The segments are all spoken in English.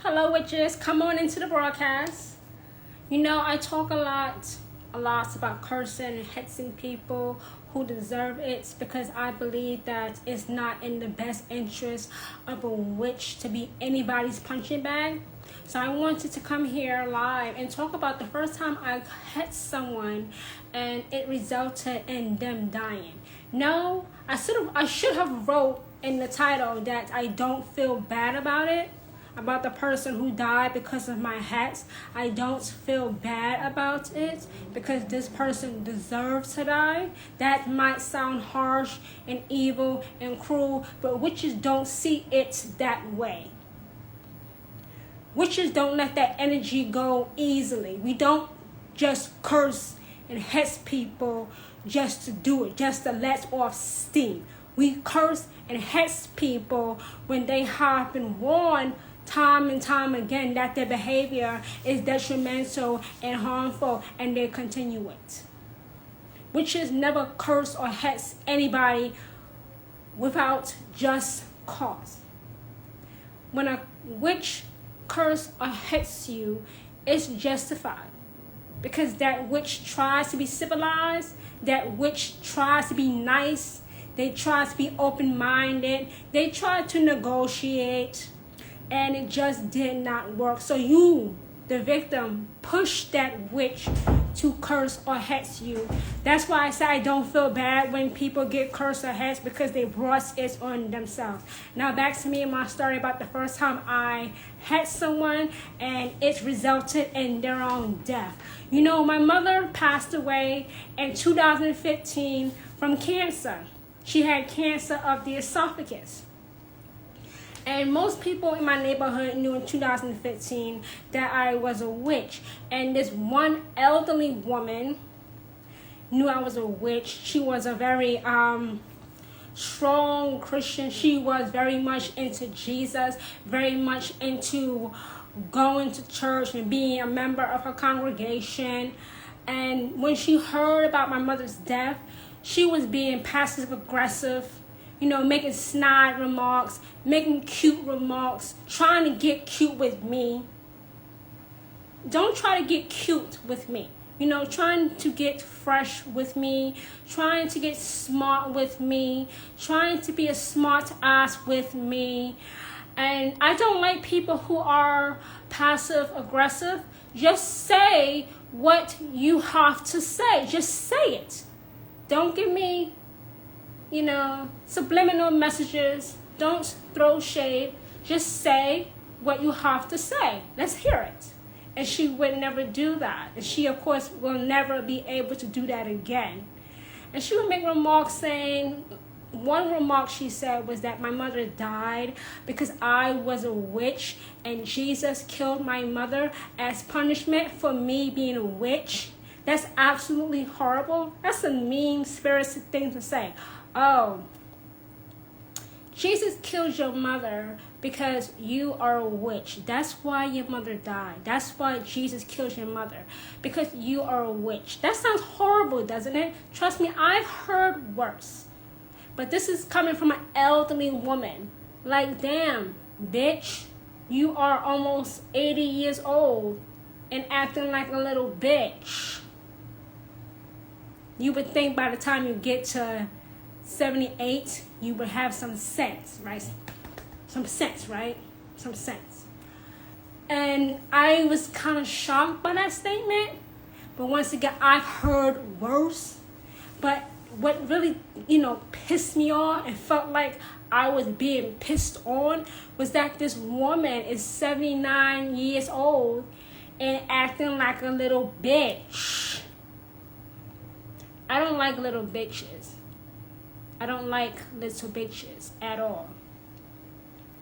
Hello, witches. Come on into the broadcast. You know, I talk a lot about cursing and hexing people who deserve it because I believe that it's not in the best interest of a witch to be anybody's punching bag. So I wanted to come here live and talk about the first time I hexed someone and it resulted in them dying. No, I should have wrote in the title that I don't feel bad about it, about the person who died because of my hats. I don't feel bad about it because this person deserves to die. That might sound harsh and evil and cruel, but witches don't see it that way. Witches don't let that energy go easily. We don't just curse and hex people just to do it, just to let off steam. We curse and hex people when they have been warned time and time again that their behavior is detrimental and harmful, and they continue it. Witches never curse or hex anybody without just cause. When a witch curse or hex you, it's justified because that witch tries to be civilized, that witch tries to be nice, they try to be open-minded, they try to negotiate, and it just did not work. So you, the victim, push that witch to curse or hex you. That's why I say I don't feel bad when people get cursed or hexed because they brought it on themselves. Now back to me and my story about the first time I hexed someone and it resulted in their own death. You know, my mother passed away in 2015 from cancer. She had cancer of the esophagus. And most people in my neighborhood knew in 2015 that I was a witch. And this one elderly woman knew I was a witch. She was a very strong Christian. She was very much into Jesus, very much into going to church and being a member of her congregation. And when she heard about my mother's death, she was being passive aggressive, you know, making snide remarks, making cute remarks, trying to get cute with me. Don't try to get cute with me. You know, trying to get fresh with me, trying to get smart with me, trying to be a smart ass with me. And I don't like people who are passive aggressive. Just say what you have to say. Just say it. Don't give me, you know, subliminal messages. Don't throw shade. Just say what you have to say. Let's hear it. And she would never do that. And she, of course, will never be able to do that again. And she would make remarks saying, one remark she said was that my mother died because I was a witch and Jesus killed my mother as punishment for me being a witch. That's absolutely horrible. That's a mean-spirited thing to say. Oh, Jesus killed your mother because you are a witch. That's why your mother died. That's why Jesus killed your mother, because you are a witch. That sounds horrible, doesn't it? Trust me, I've heard worse. But this is coming from an elderly woman. Like, damn, bitch, you are almost 80 years old and acting like a little bitch. You would think by the time you get to 78, you would have some sense, right? Some sense, right? Some sense. And I was kind of shocked by that statement. But once again, I've heard worse. But what really, you know, pissed me off and felt like I was being pissed on was that this woman is 79 years old and acting like a little bitch. I don't like little bitches. I don't like little bitches at all.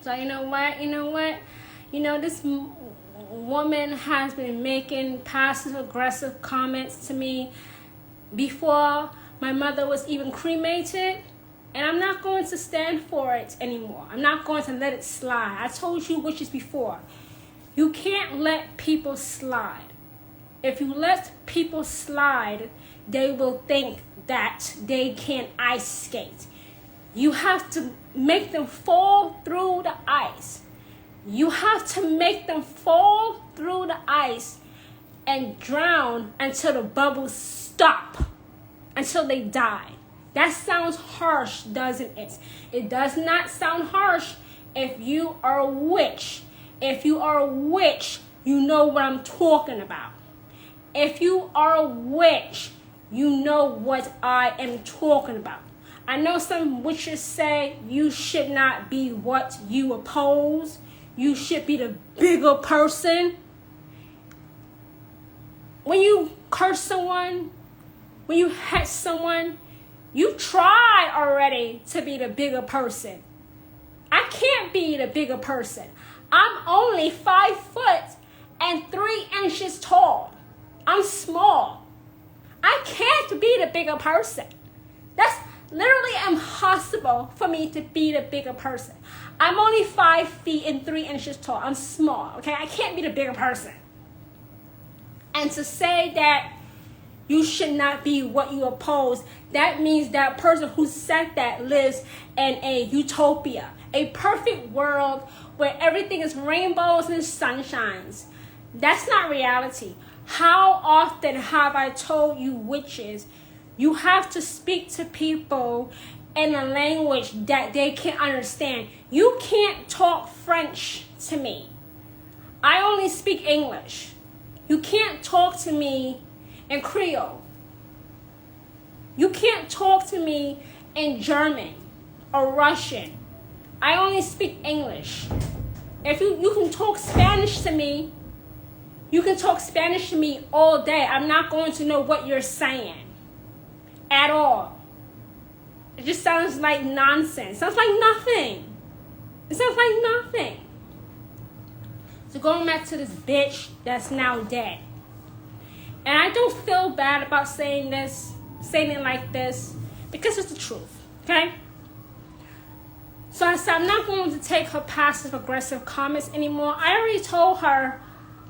So you know what? This woman has been making passive aggressive comments to me before my mother was even cremated. And I'm not going to stand for it anymore. I'm not going to let it slide. I told you witches before. You can't let people slide. If you let people slide, they will think that they can ice skate. You have to make them fall through the ice. You have to make them fall through the ice and drown until the bubbles stop, until they die. That sounds harsh, doesn't it? It does not sound harsh if you are a witch. If you are a witch, you know what I'm talking about. If you are a witch, you know what I am talking about. I know some witches say you should not be what you oppose. You should be the bigger person. When you curse someone, when you hurt someone, you tried already to be the bigger person. I can't be the bigger person. I'm only 5 foot and 3 inches tall. I'm small. I can't be the bigger person. That's literally impossible for me to be the bigger person. I'm only 5 feet and 3 inches tall. I'm small, okay? I can't be the bigger person. And to say that you should not be what you oppose, that means that person who said that lives in a utopia, a perfect world where everything is rainbows and sunshines. That's not reality. How often have I told you witches, you have to speak to people in a language that they can understand. You can't talk French to me. I only speak English. You can't talk to me in Creole. You can't talk to me in German or Russian. I only speak English. If you can talk Spanish to me, you can talk Spanish to me all day. I'm not going to know what you're saying at all. It just sounds like nonsense. Sounds like nothing. It sounds like nothing. So going back to this bitch that's now dead. And I don't feel bad about saying it like this, because it's the truth, okay? So I said I'm not going to take her passive-aggressive comments anymore. I already told her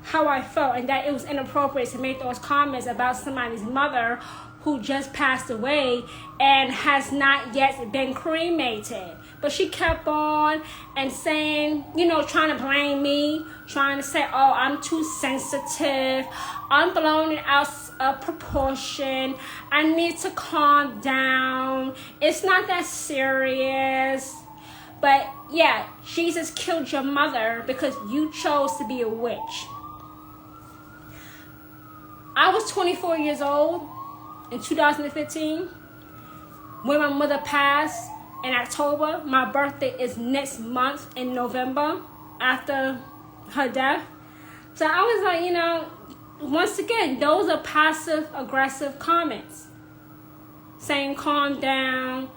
how I felt and that it was inappropriate to make those comments about somebody's mother who just passed away and has not yet been cremated. But she kept on and saying, trying to blame me, trying to say, oh, I'm too sensitive, I'm blowing it out of proportion, I need to calm down, it's not that serious. But yeah, Jesus killed your mother because you chose to be a witch. I was 24 years old in 2015 when my mother passed in October. My birthday is next month in November after her death. So I was like, once again, those are passive-aggressive comments. Saying, calm down,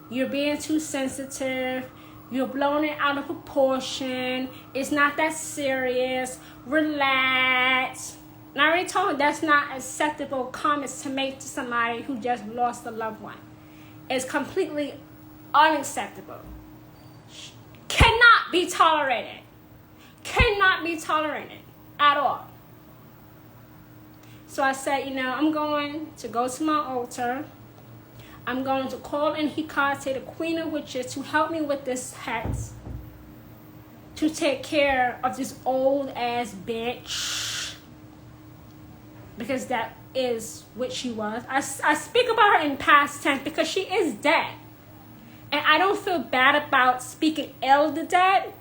you're being too sensitive, you're blowing it out of proportion, it's not that serious, relax. And I already told her that's not acceptable comments to make to somebody who just lost a loved one. It's completely unacceptable. Cannot be tolerated. Cannot be tolerated at all. So I said, I'm going to go to my altar. I'm going to call in Hecate, the Queen of Witches, to help me with this hex, to take care of this old-ass bitch. Because that is what she was. I speak about her in past tense because she is dead. And I don't feel bad about speaking ill of the dead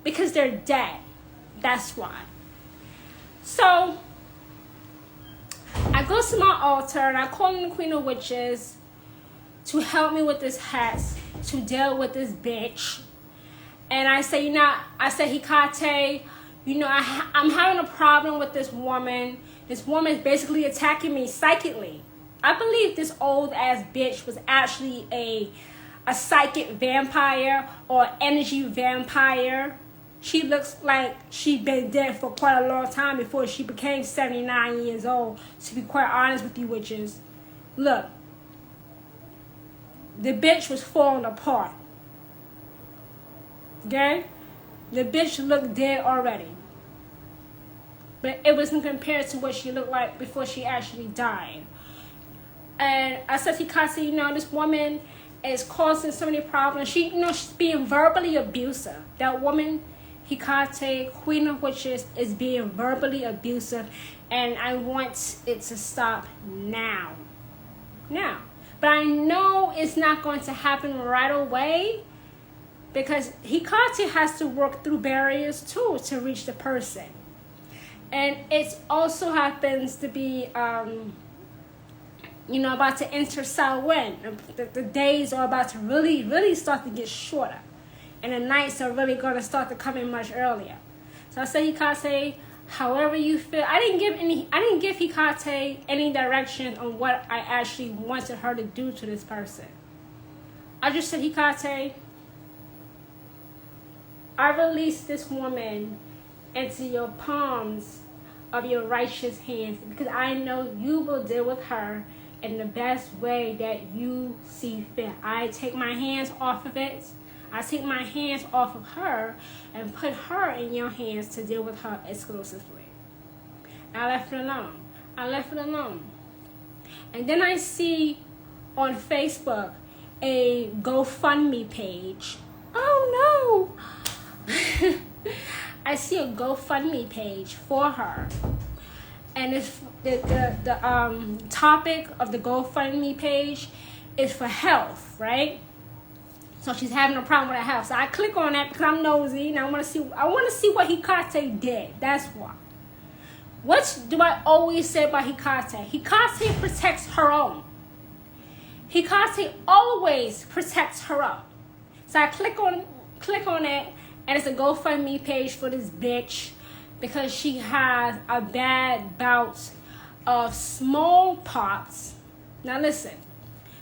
because they're dead. That's why. So I go to my altar and I call in the Queen of Witches to help me with this hex, to deal with this bitch. And I say, Hecate, I'm having a problem with this woman. This woman is basically attacking me psychically. I believe this old ass bitch was actually a psychic vampire or energy vampire. She looks like she'd been dead for quite a long time before she became 79 years old, to be quite honest with you witches. Look, the bitch was falling apart. Okay? The bitch looked dead already. But it wasn't compared to what she looked like before she actually died. And I said to Hecate, this woman is causing so many problems. She's being verbally abusive. That woman, Hecate, Queen of Witches, is being verbally abusive, and I want it to stop now. Now. But I know it's not going to happen right away, because Hecate has to work through barriers too to reach the person. And it also happens to be, about to enter Samhain. The days are about to really, really start to get shorter. And the nights are really going to start to come in much earlier. So I say, Hecate, however you feel. I didn't give Hecate any direction on what I actually wanted her to do to this person. I just said, Hecate, I release this woman into your palms of your righteous hands, because I know you will deal with her in the best way that you see fit. I take my hands off of it. I take my hands off of her and put her in your hands to deal with her exclusively. I left it alone. And then I see on Facebook a GoFundMe page. Oh no! I see a GoFundMe page for her. And it's the topic of the GoFundMe page is for health, right? So she's having a problem with her health. So I click on that because I'm nosy and I want to see what Hecate did. That's why. What do I always say about Hecate? Hecate protects her own. Hecate always protects her own. So I click on it, and it's a GoFundMe page for this bitch because she has a bad bout of smallpox. Now listen,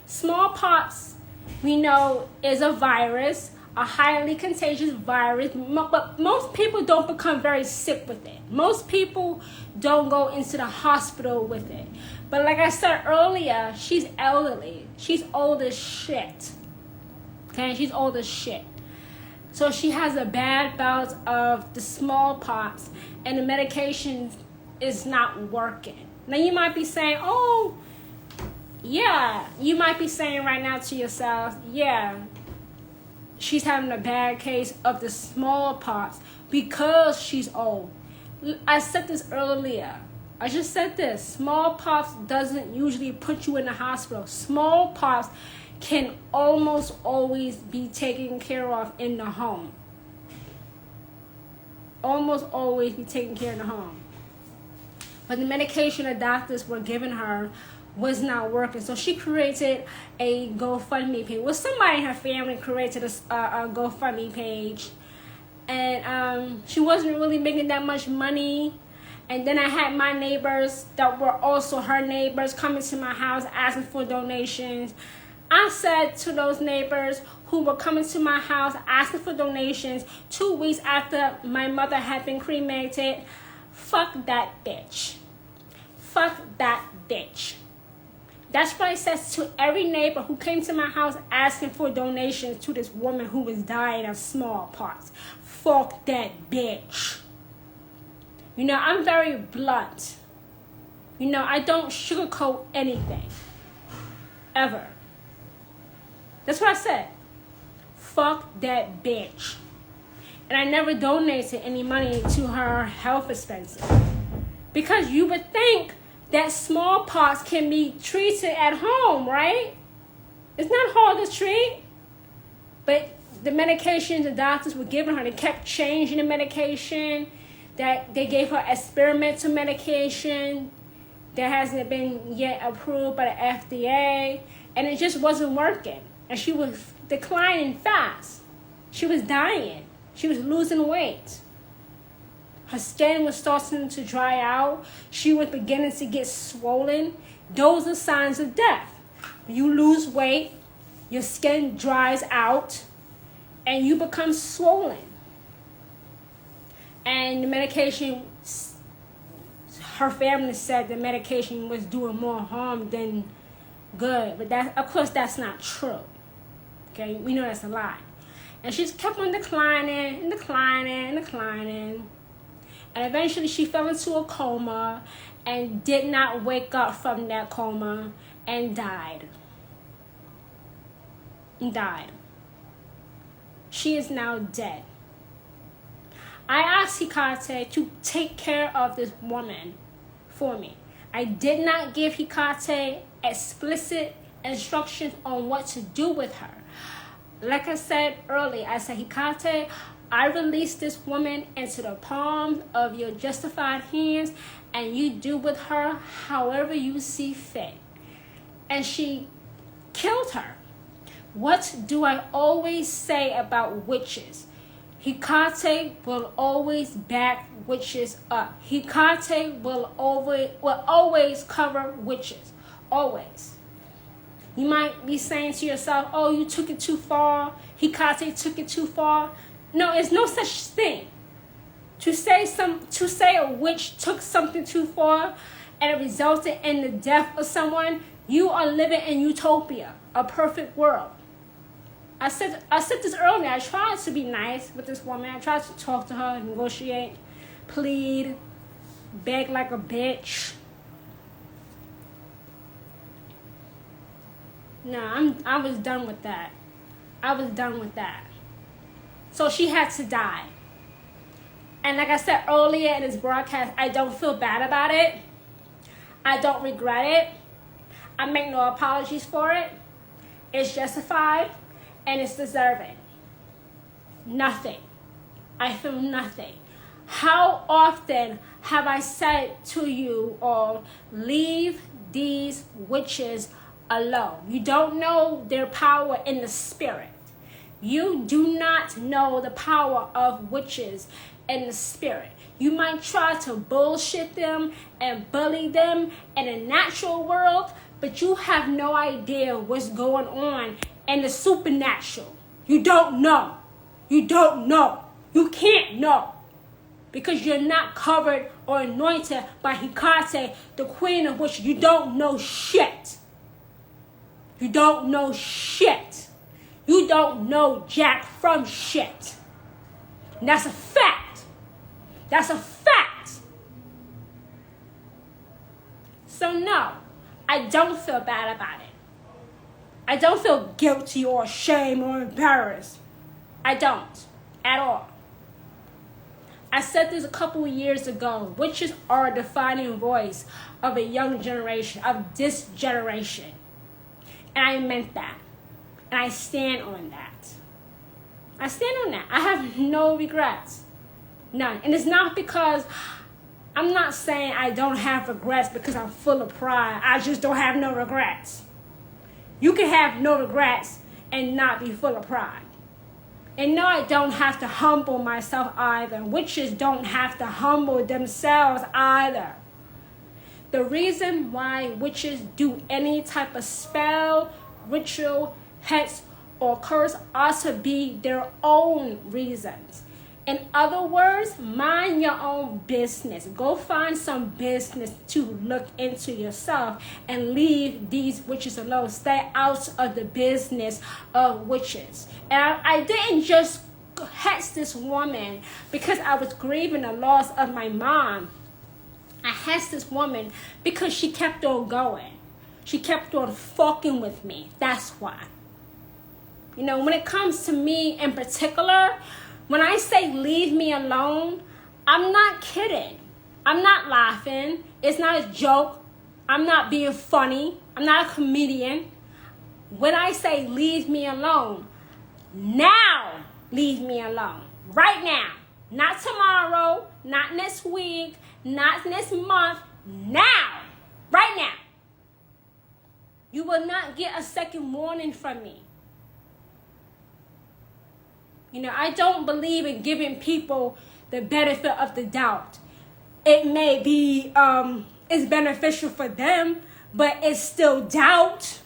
smallpox, we know, is a virus, a highly contagious virus, but most people don't become very sick with it. Most people don't go into the hospital with it. But like I said earlier, she's elderly. She's old as shit. Okay, she's old as shit. So she has a bad bout of the smallpox, and the medication is not working. Now you might be saying, oh, yeah, you might be saying right now to yourself, yeah, she's having a bad case of the smallpox because she's old. I said this earlier. I just said this. Smallpox doesn't usually put you in the hospital. Smallpox can almost always be taken care of in the home. Almost always be taken care in the home. But the medication the doctors were giving her was not working. So she created a GoFundMe page. Well, somebody in her family created a GoFundMe page. And she wasn't really making that much money. And then I had my neighbors that were also her neighbors coming to my house asking for donations. I said to those neighbors who were coming to my house asking for donations 2 weeks after my mother had been cremated, fuck that bitch. Fuck that bitch. That's what I said to every neighbor who came to my house asking for donations to this woman who was dying of smallpox. Fuck that bitch. You know, I'm very blunt. You know, I don't sugarcoat anything. Ever. That's what I said. Fuck that bitch. And I never donated any money to her health expenses. Because you would think that smallpox can be treated at home, right? It's not hard to treat. But the medication the doctors were giving her, they kept changing the medication. That they gave her experimental medication that hasn't been yet approved by the FDA. And it just wasn't working. And she was declining fast. She was dying. She was losing weight. Her skin was starting to dry out. She was beginning to get swollen. Those are signs of death. You lose weight, your skin dries out, and you become swollen. And the medication, her family said the medication was doing more harm than good. But that, of course, that's not true. Okay, we know that's a lie. And she's kept on declining and declining and declining. And eventually she fell into a coma and did not wake up from that coma and died. She is now dead. I asked Hecate to take care of this woman for me. I did not give Hecate explicit instructions on what to do with her. Like I said earlier, I said, Hecate, I release this woman into the palm of your justified hands, and you do with her however you see fit. And she killed her. What do I always say about witches? Hecate will always back witches up. Hecate will always cover witches. Always. You might be saying to yourself, oh, you took it too far. Hecate took it too far. No, it's no such thing. To say a witch took something too far and it resulted in the death of someone, you are living in utopia, a perfect world. I said this earlier. I tried to be nice with this woman. I tried to talk to her, negotiate, plead, beg like a bitch. No, I was done with that. I was done with that. So she had to die. And like I said earlier in this broadcast, I don't feel bad about it. I don't regret it. I make no apologies for it. It's justified and it's deserving. Nothing. I feel nothing. How often have I said to you all, leave these witches alone? You don't know their power in the spirit. You do not know the power of witches in the spirit. You might try to bullshit them and bully them in the natural world, but you have no idea what's going on in the supernatural. You don't know. You don't know. You can't know. Because you're not covered or anointed by Hecate, the queen of witches. You don't know shit. You don't know shit. You don't know jack from shit. And that's a fact. That's a fact. So no, I don't feel bad about it. I don't feel guilty or ashamed or embarrassed. I don't at all. I said this a couple of years ago. Witches are a defining voice of a young generation, of this generation. And I meant that. And I stand on that. I stand on that. I have no regrets. None. And it's not because, I'm not saying I don't have regrets because I'm full of pride. I just don't have no regrets. You can have no regrets and not be full of pride. And no, I don't have to humble myself either. Witches don't have to humble themselves either. The reason why witches do any type of spell, ritual, hex, or curse ought to be their own reasons. In other words, mind your own business. Go find some business to look into yourself and leave these witches alone. Stay out of the business of witches. And I didn't just hex this woman because I was grieving the loss of my mom. I hexed this woman because she kept on going. She kept on fucking with me. That's why. You know, when it comes to me in particular, when I say leave me alone, I'm not kidding. I'm not laughing. It's not a joke. I'm not being funny. I'm not a comedian. When I say leave me alone, now leave me alone. Right now. Not tomorrow, not next week, not next month. Now. Right now. You will not get a second warning from me. You know, I don't believe in giving people the benefit of the doubt. It may be, it's beneficial for them, but it's still doubt.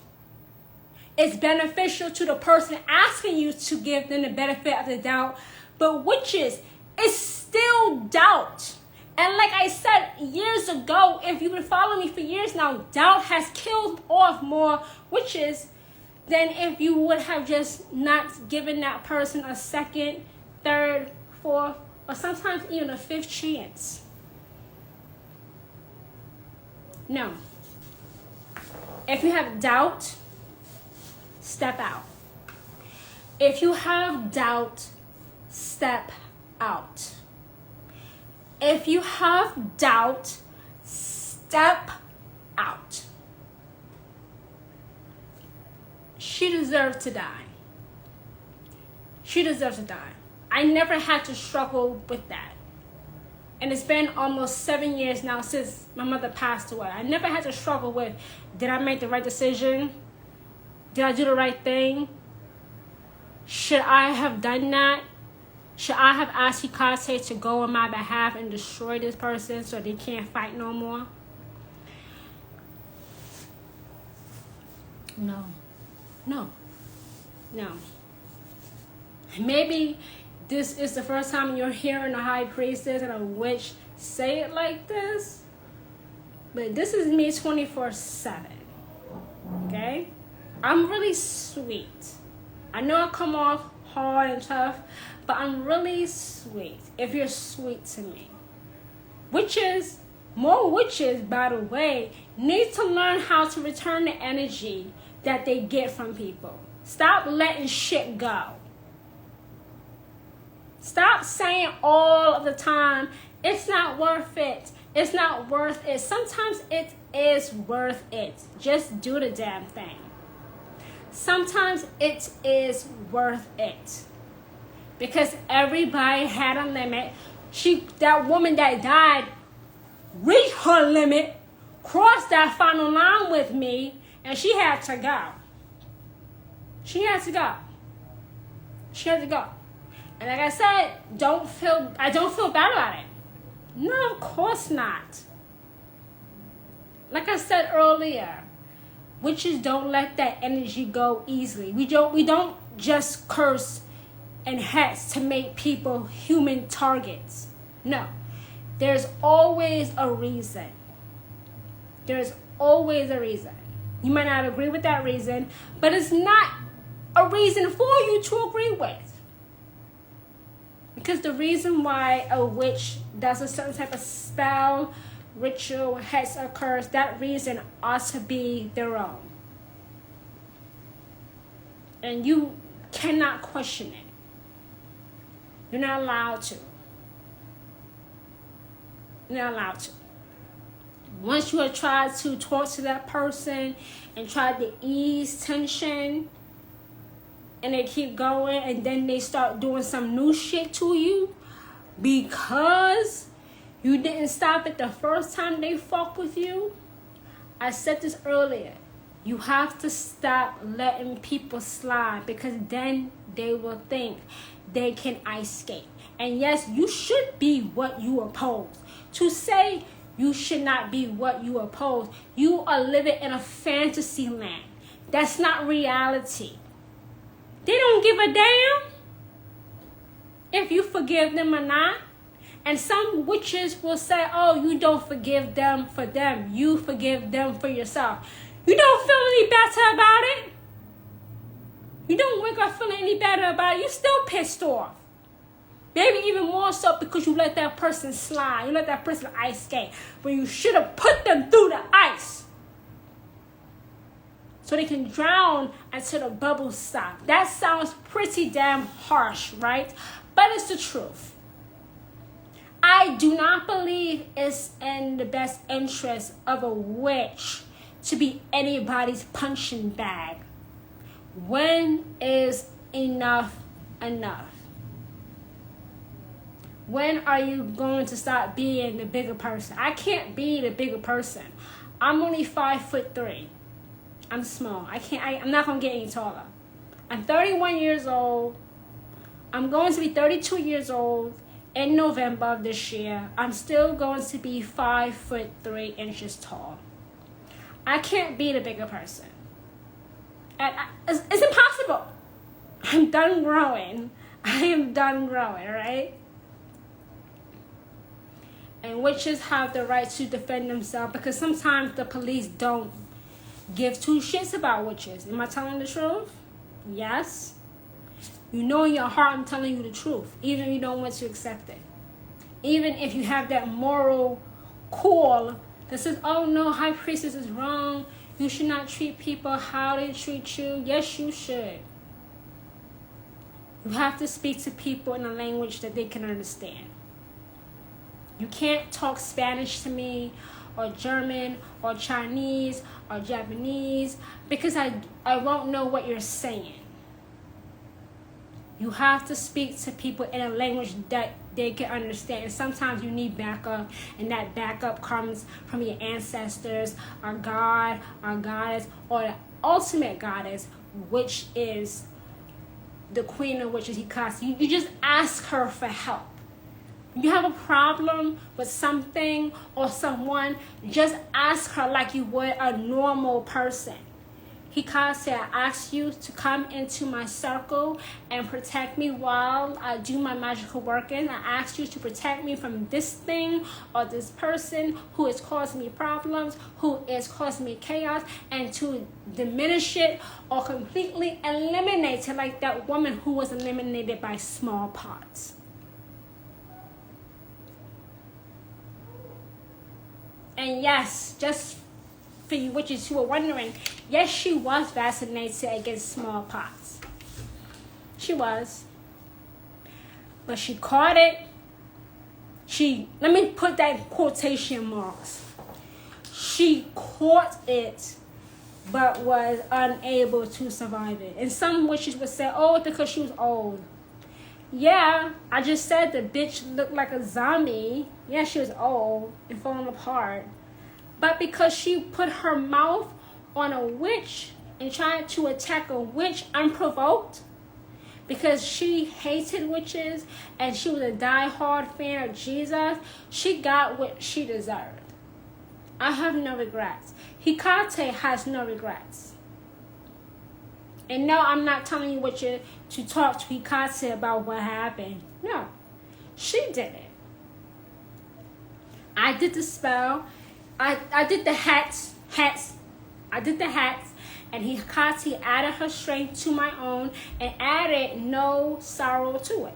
It's beneficial to the person asking you to give them the benefit of the doubt. But witches, it's still doubt. And like I said years ago, if you've been following me for years now, doubt has killed off more witches than if you would have just not given that person a second, third, fourth, or sometimes even a fifth chance. No. If you have doubt, step out. If you have doubt, step out. If you have doubt, step out. She deserved to die. She deserves to die. I never had to struggle with that. And it's been almost 7 years now since my mother passed away. I never had to struggle with, did I make the right decision? Did I do the right thing? Should I have done that? Should I have asked Hikase to go on my behalf and destroy this person so they can't fight no more? No. No. Maybe this is the first time you're hearing a high priestess and a witch say it like this. But this is me 24/7. Okay? I'm really sweet. I know I come off hard and tough, but I'm really sweet if you're sweet to me. More witches, by the way, need to learn how to return the energy that they get from people. Stop letting shit go. Stop saying all of the time, it's not worth it. It's not worth it. Sometimes it is worth it. Just do the damn thing. Sometimes it is worth it. Because everybody had a limit. That woman that died reached her limit, crossed that final line with me, and she had to go. She had to go. And like I said, I don't feel bad about it. No, of course not. Like I said earlier, witches don't let that energy go easily. We don't just curse and hex to make people human targets. No. There's always a reason. There's always a reason. You might not agree with that reason, but it's not a reason for you to agree with. Because the reason why a witch does a certain type of spell, ritual, hex, or curse, that reason ought to be their own. And you cannot question it. You're not allowed to. You're not allowed to. Once you have tried to talk to that person and try to ease tension, and they keep going, and then they start doing some new shit to you because you didn't stop it the first time they fuck with you. I said this earlier. You have to stop letting people slide, because then they will think they can ice skate. And yes, you should be what you oppose. To say you should not be what you oppose, you are living in a fantasy land. That's not reality. They don't give a damn if you forgive them or not. And some witches will say, oh, you don't forgive them for them. You forgive them for yourself. You don't feel any better about it. You don't wake up feeling any better about it. You're still pissed off. Maybe even more so because you let that person slide. You let that person ice skate. But you should have put them through the ice, so they can drown until the bubbles stop. That sounds pretty damn harsh, right? But it's the truth. I do not believe it's in the best interest of a witch to be anybody's punching bag. When is enough enough? When are you going to stop being the bigger person? I can't be the bigger person. I'm only 5'3". I'm small. I'm not going to get any taller. I'm 31 years old. I'm going to be 32 years old in November of this year. I'm still going to be 5'3" tall. I can't be the bigger person. It's impossible. I'm done growing. I am done growing, right? And witches have the right to defend themselves, because sometimes the police don't give two shits about witches. Am I telling the truth? Yes. You know in your heart I'm telling you the truth, even if you don't want to accept it. Even if you have that moral call that says, oh no, high priestess is wrong. You should not treat people how they treat you. Yes, you should. You have to speak to people in a language that they can understand. You can't talk Spanish to me, or German, or Chinese, or Japanese, because I won't know what you're saying. You have to speak to people in a language that they can understand. And sometimes you need backup, and that backup comes from your ancestors, our God, our goddess, or the ultimate goddess, which is the queen of witches, Hecate. You just ask her for help. You have a problem with something or someone, just ask her like you would a normal person. Hecate, I ask you to come into my circle and protect me while I do my magical working. I ask you to protect me from this thing or this person who is causing me problems, who is causing me chaos, and to diminish it or completely eliminate it, like that woman who was eliminated by smallpox. And yes, just for you witches who are wondering, yes, she was vaccinated against smallpox. She was. But she caught it. Let me put that in quotation marks. She caught it, but was unable to survive it. And some witches would say, oh, because she was old. Yeah, I just said the bitch looked like a zombie. Yeah, she was old and falling apart. But because she put her mouth on a witch and tried to attack a witch unprovoked, because she hated witches and she was a diehard fan of Jesus, she got what she deserved. I have no regrets. Hecate has no regrets. And no, I'm not telling you to talk to Hecate about what happened. No, she did it. I did the spell. I did the hats. I did the hats. And Hecate added her strength to my own and added no sorrow to it.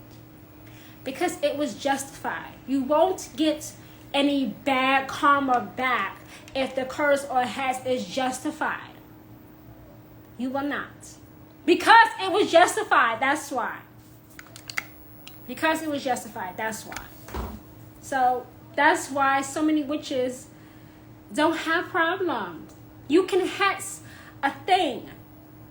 Because it was justified. You won't get any bad karma back if the curse or hex is justified. You will not. Because it was justified, that's why. Because it was justified, that's why. So that's why so many witches don't have problems. You can hex a thing.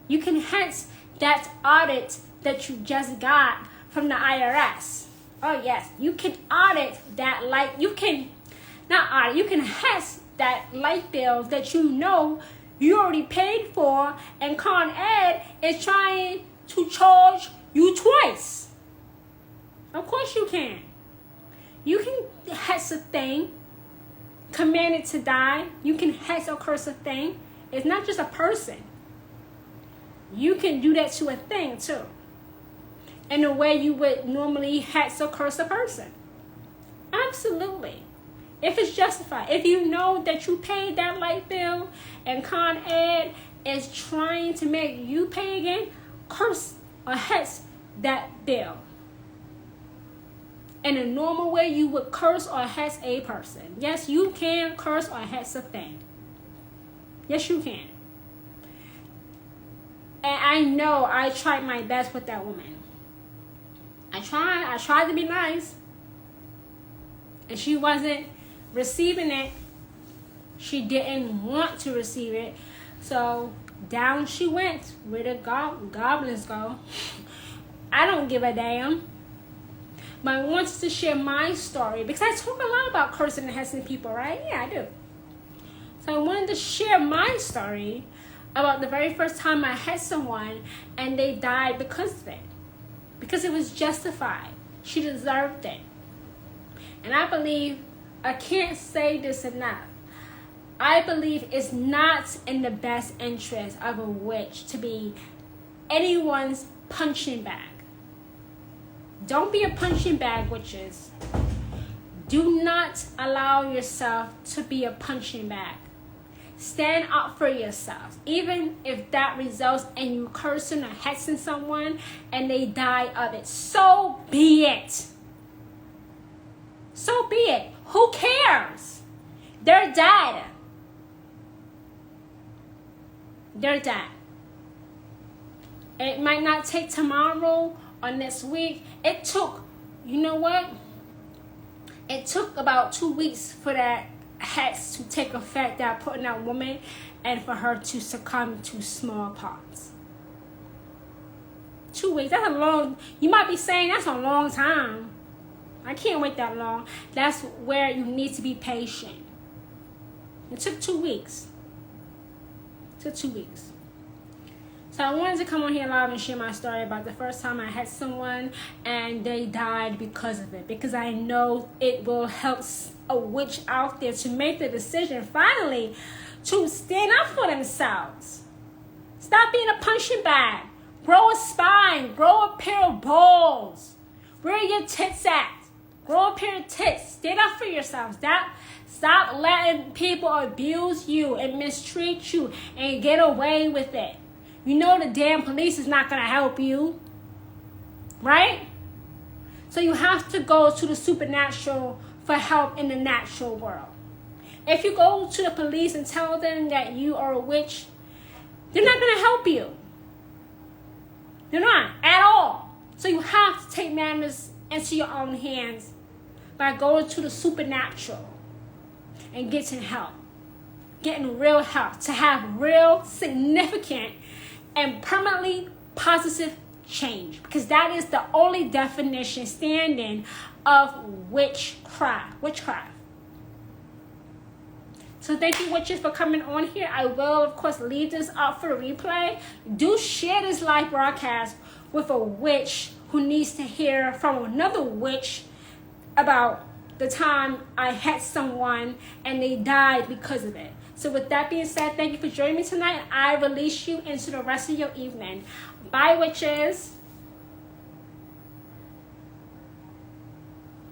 You can hex that audit that you just got from the IRS. Oh yes, you can audit that you can hex that light bill that you already paid for, and Con Ed is trying to charge you twice. Of course you can. You can hex a thing, command it to die. You can hex or curse a thing. It's not just a person. You can do that to a thing too, in the way you would normally hex or curse a person. Absolutely. If it's justified. If you know that you paid that light bill and Con Ed is trying to make you pay again, curse or hex that bill. In a normal way, you would curse or hex a person. Yes, you can curse or hex a thing. Yes, you can. And I know I tried my best with that woman. I tried to be nice. And she wasn't receiving it. She didn't want to receive it. So down she went. Where the goblins go. I don't give a damn. But I wanted to share my story because I talk a lot about cursing and hexing people, right? Yeah, I do. So I wanted to share my story about the very first time I hexed someone and they died because of it. Because it was justified. She deserved it. And I believe, I can't say this enough, I believe it's not in the best interest of a witch to be anyone's punching bag. Don't be a punching bag, witches. Do not allow yourself to be a punching bag. Stand up for yourself. Even if that results in you cursing or hexing someone and they die of it. So be it. So be it. Who cares? They're dead. They're dead. It might not take tomorrow or next week. It took, you know what? It took about 2 weeks for that hex to take effect that I put in that woman, and for her to succumb to smallpox. 2 weeks, that's a long, you might be saying that's a long time. I can't wait that long. That's where you need to be patient. It took 2 weeks. It took 2 weeks. So I wanted to come on here live and share my story about the first time I had someone and they died because of it. Because I know it will help a witch out there to make the decision finally to stand up for themselves. Stop being a punching bag. Grow a spine. Grow a pair of balls. Where are your tits at? Grow a pair of tits. Stand up for yourselves. Stop letting people abuse you and mistreat you and get away with it. You know the damn police is not going to help you. Right? So you have to go to the supernatural for help in the natural world. If you go to the police and tell them that you are a witch, they're not going to help you. They're not at all. So you have to take matters into your own hands by going to the supernatural and getting help. Getting real help to have real, significant, and permanently positive change. Because that is the only definition standing of witchcraft. So thank you, witches, for coming on here. I will, of course, leave this up for replay. Do share this live broadcast with a witch who needs to hear from another witch about the time I had someone and they died because of it. So with that being said, thank you for joining me tonight. I release you into the rest of your evening. Bye, witches.